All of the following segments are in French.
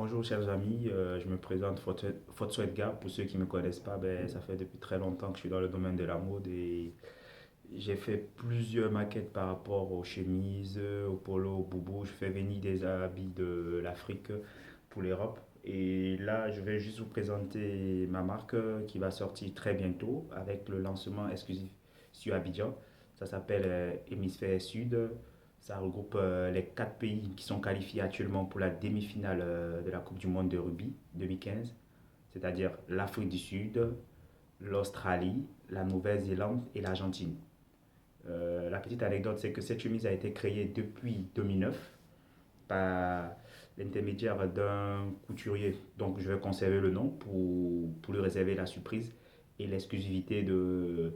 Bonjour chers amis, je me présente Fotso Edgar. Pour ceux qui ne me connaissent pas, ça fait depuis très longtemps que je suis dans le domaine de la mode et j'ai fait plusieurs maquettes par rapport aux chemises, aux polos, aux boubous. Je fais venir des habits de l'Afrique pour l'Europe. Et là, je vais juste vous présenter ma marque qui va sortir très bientôt avec le lancement exclusif sur Abidjan. Ça s'appelle Hémisphère Sud. Ça regroupe les quatre pays qui sont qualifiés actuellement pour la demi-finale de la Coupe du Monde de rugby 2015, c'est-à-dire l'Afrique du Sud, l'Australie, la Nouvelle-Zélande et l'Argentine. La petite anecdote, c'est que cette chemise a été créée depuis 2009 par l'intermédiaire d'un couturier. Donc je vais conserver le nom pour lui réserver la surprise et l'exclusivité de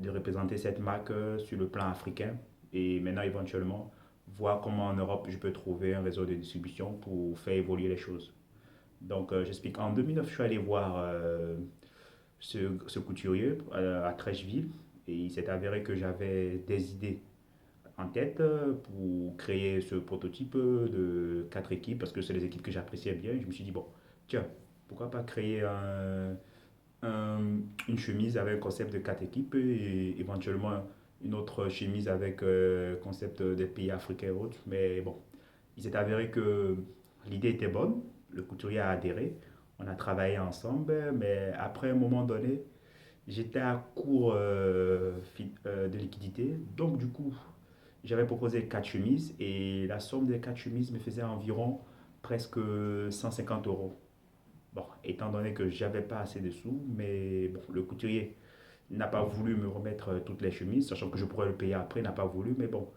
représenter cette marque sur le plan africain. Et maintenant, éventuellement, voir comment en Europe je peux trouver un réseau de distribution pour faire évoluer les choses. Donc, j'explique. En 2009, je suis allé voir ce couturier à Trècheville et il s'est avéré que j'avais des idées en tête pour créer ce prototype de quatre équipes parce que c'est les équipes que j'appréciais bien. Je me suis dit, bon, tiens, pourquoi pas créer une chemise avec un concept de quatre équipes et éventuellement une autre chemise avec concept des pays africains et autres. Mais bon, il s'est avéré que l'idée était bonne, le couturier a adhéré, on a travaillé ensemble, mais après un moment donné, j'étais à court de liquidité. Donc du coup, j'avais proposé quatre chemises et la somme des quatre chemises me faisait environ presque 150 euros. Bon, étant donné que j'avais pas assez de sous, mais bon, le couturier n'a pas voulu me remettre toutes les chemises, sachant que je pourrais le payer après, il n'a pas voulu, mais bon,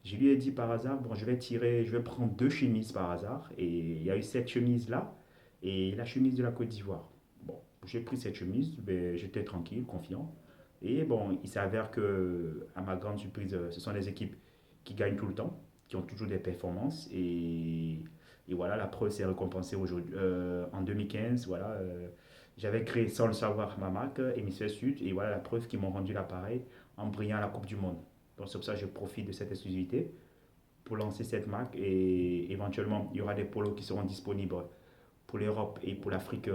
je lui ai dit par hasard, bon, je vais prendre deux chemises par hasard, et il y a eu cette chemise-là, et la chemise de la Côte d'Ivoire. Bon, j'ai pris cette chemise, ben, j'étais tranquille, confiant, et bon, il s'avère que, à ma grande surprise, ce sont des équipes qui gagnent tout le temps, qui ont toujours des performances, et voilà, la preuve s'est récompensée aujourd'hui. En 2015, voilà, j'avais créé sans le savoir ma marque, Hémisphère Sud, et voilà la preuve qu'ils m'ont rendu l'appareil en brillant à la Coupe du Monde. Donc c'est pour ça que je profite de cette exclusivité pour lancer cette marque et éventuellement il y aura des polos qui seront disponibles pour l'Europe et pour l'Afrique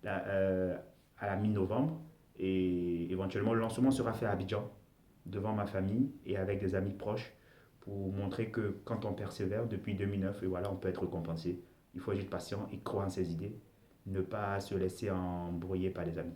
la- euh, à la mi-novembre et éventuellement le lancement sera fait à Abidjan devant ma famille et avec des amis proches pour montrer que quand on persévère depuis 2009 et voilà on peut être récompensé. Il faut être patient et croire en ses idées, ne pas se laisser embrouiller par les amis.